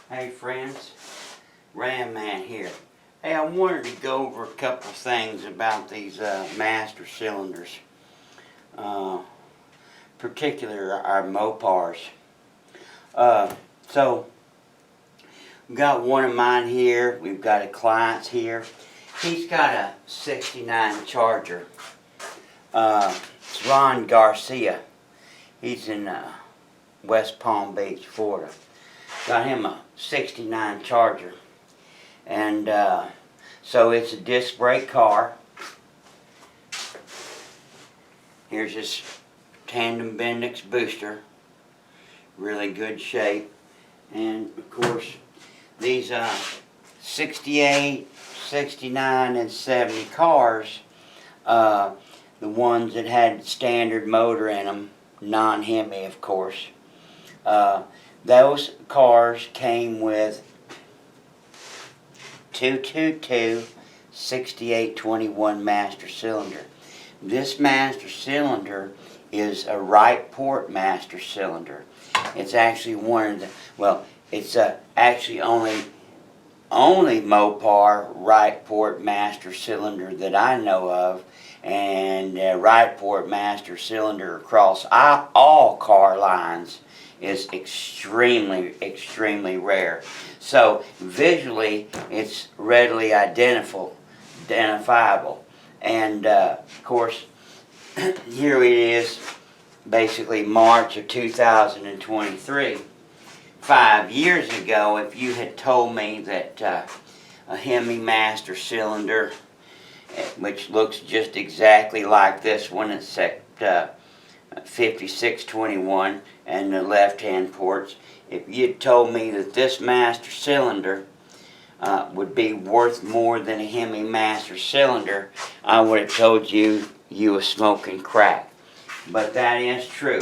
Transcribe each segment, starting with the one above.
Hey friends, Ram Man here. Hey, I wanted to go over a couple things about these master cylinders, particularly our Mopars. So, we've got one of mine here. We've got a client's here. He's got a '69 Charger. It's Ron Garcia. He's in West Palm Beach, Florida. Got him a '69 Charger, and so it's a disc brake car. Here's his tandem Bendix booster, really good shape, and of course these 68, 69, and 70 cars, the ones that had standard motor in them, non-Hemi of course, those cars came with 222 6821 master cylinder. This master cylinder is a right port master cylinder. It's actually one of the, well, it's actually only Mopar right port master cylinder that I know of, and right port master cylinder across all car lines is extremely rare. So visually it's readily identifiable, and of course here it is, basically March of 2023. 5 years ago, if you had told me that a Hemi master cylinder, which looks just exactly like this one except 5621 and the left-hand ports, if you'd told me that this master cylinder would be worth more than a Hemi master cylinder, I would have told you were smoking crack. But that is true.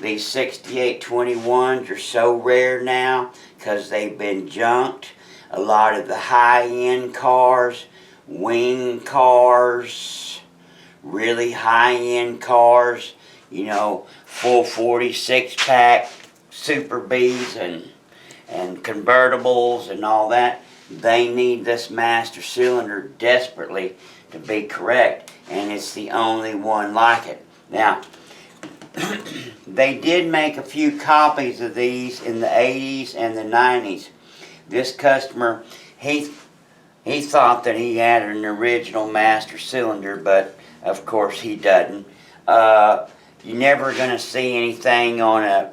These 6821s are so rare now because they've been junked. A lot of the high-end cars, wing cars, really high-end cars, you know, full 46-pack Super Bs and convertibles and all that, they need this master cylinder desperately to be correct, and it's the only one like it. Now, they did make a few copies of these in the 80s and the 90s. This customer, he thought that he had an original master cylinder, but of course he doesn't. You're never going to see anything on an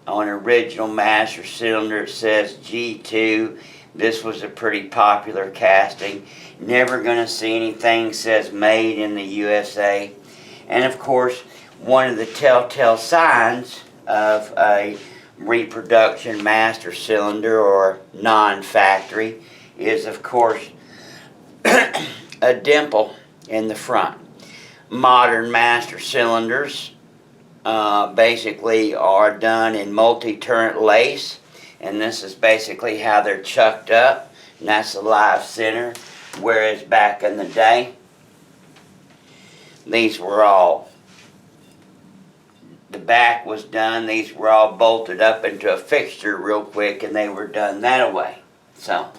original master cylinder that says G2. This was a pretty popular casting. Never going to see anything that says made in the USA. And of course, one of the telltale signs of a reproduction master cylinder or non-factory is of course a dimple in the front. Modern master cylinders basically are done in multi-turret lace, and this is basically how they're chucked up, and that's the live center, whereas back in the day these were all, the back was done, these were all bolted up into a fixture real quick and they were done that way. So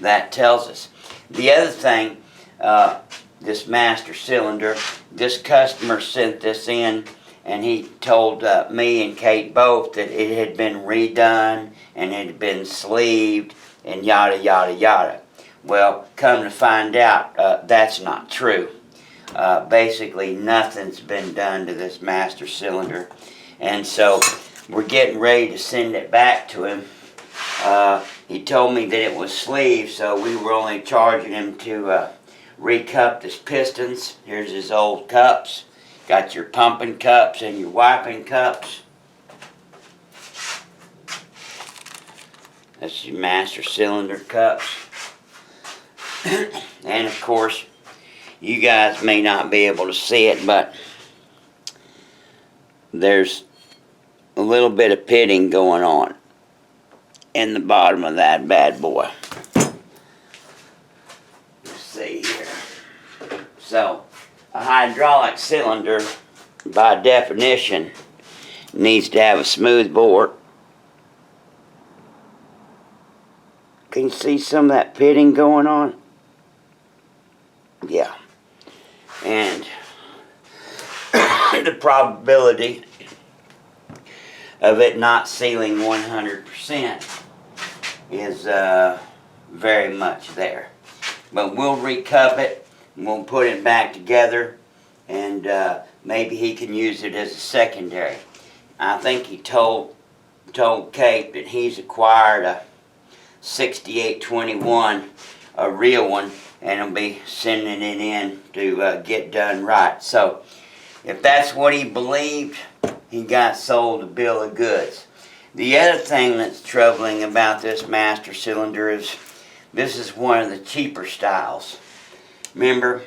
that tells us. The other thing, this master cylinder, this customer sent this in and he told me and Kate both that it had been redone and it had been sleeved and yada yada yada. Well, come to find out, that's not true. Basically nothing's been done to this master cylinder, and so we're getting ready to send it back to him. He told me that it was sleeved, so we were only charging him to recup his pistons. Here's his old cups. Got your pumping cups and your wiping cups. That's your master cylinder cups. And of course, you guys may not be able to see it, but there's a little bit of pitting going on in the bottom of that bad boy. Let's see here. So, a hydraulic cylinder, by definition, needs to have a smooth bore Can you see some of that pitting going on? Yeah. And the probability of it not sealing 100% is very much there. But we'll recup it, and we'll put it back together, and maybe he can use it as a secondary. I think he told Kate that he's acquired a 6821, a real one, and he'll be sending it in to get done right. So if that's what he believed, he got sold a bill of goods. The other thing that's troubling about this master cylinder is this is one of the cheaper styles. Remember,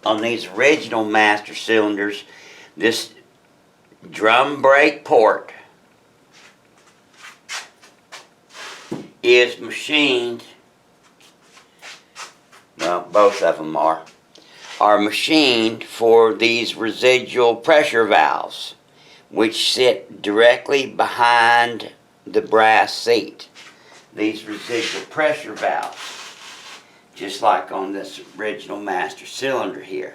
on these original master cylinders, this drum brake port is machined, well, both of them are machined for these residual pressure valves, which sit directly behind the brass seat. These residual pressure valves, just like on this original master cylinder here.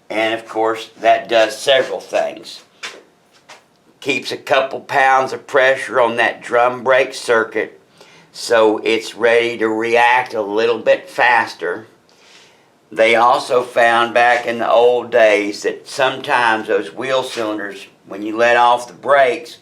And of course, that does several things. Keeps a couple pounds of pressure on that drum brake circuit, so it's ready to react a little bit faster. They also found back in the old days that sometimes those wheel cylinders, when you let off the brakes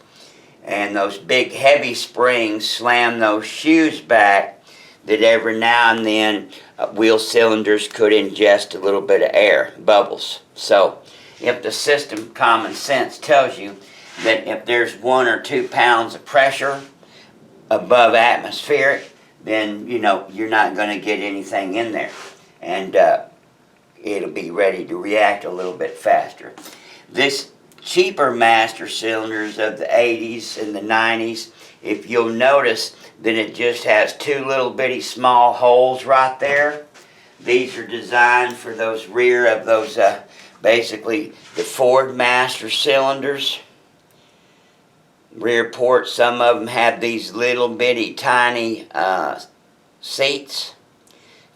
and those big heavy springs slam those shoes back, that every now and then wheel cylinders could ingest a little bit of air, bubbles. So if the system common sense tells you that if there's 1 or 2 pounds of pressure above atmospheric, then you know you're not going to get anything in there, and it'll be ready to react a little bit faster. This cheaper master cylinders of the 80s and the 90s, if you'll notice that it just has 2 little bitty small holes right there. These are designed for those rear of those basically the Ford master cylinders. Rear ports, some of them have these little bitty tiny seats,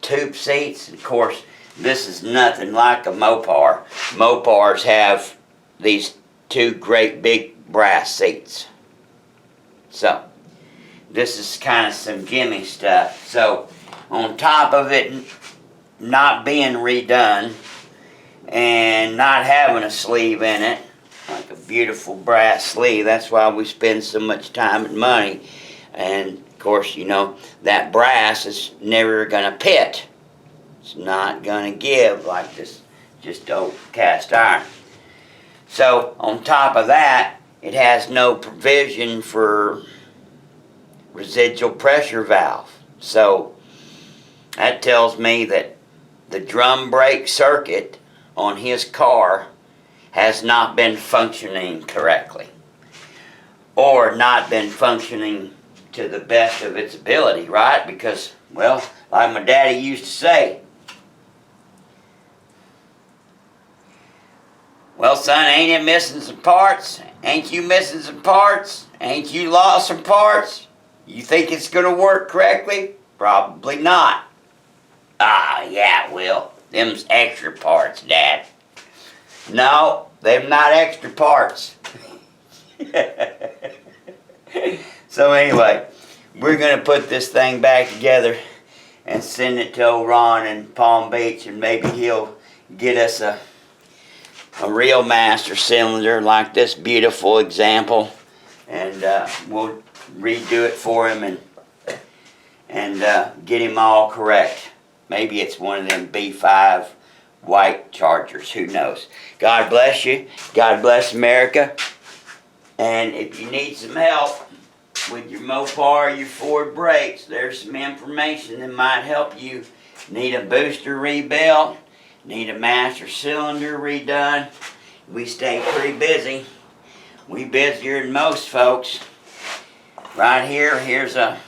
tube seats. Of course, this is nothing like a Mopar. Mopars have these 2 great big brass seats. So this is kind of some gimme stuff. So on top of it not being redone and not having a sleeve in it, like a beautiful brass sleeve, that's why we spend so much time and money. And of course, you know, that brass is never gonna pit. It's not gonna give like this just old cast iron. So on top of that, it has no provision for residual pressure valve. So that tells me that the drum brake circuit on his car has not been functioning correctly, or not been functioning to the best of its ability, right? Because, well, like my daddy used to say, well, son, ain't it missing some parts? Ain't you missing some parts? Ain't you lost some parts? You think it's going to work correctly? Probably not. Ah, yeah, it will. Them's extra parts, Dad. No, they're not extra parts. So anyway, we're going to put this thing back together and send it to old Ron in Palm Beach, and maybe he'll get us a real master cylinder like this beautiful example, and we'll redo it for him and get him all correct. Maybe it's one of them B5 white Chargers, who knows. God bless you. God bless America. And if you need some help with your Mopar, your Ford brakes, there's some information that might help you. Need a booster rebuilt, need a master cylinder redone. We stay pretty busy. We busier than most folks. Right here, here's a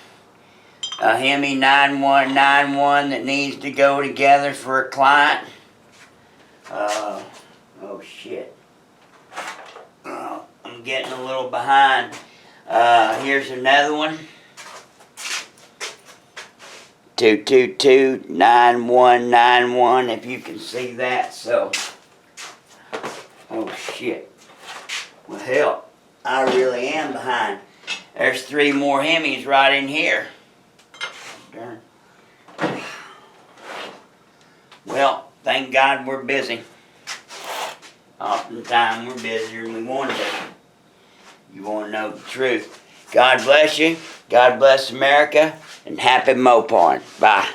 Hemi 9191 that needs to go together for a client. Oh shit. I'm getting a little behind. Here's another one. 222-9191, if you can see that. So, oh shit. Well, hell, I really am behind. There's 3 more Hemis right in here. Darn. Well, thank God we're busy. Oftentimes we're busier than we want to be. You want to know the truth. God bless you. God bless America. And happy Mopar. Bye.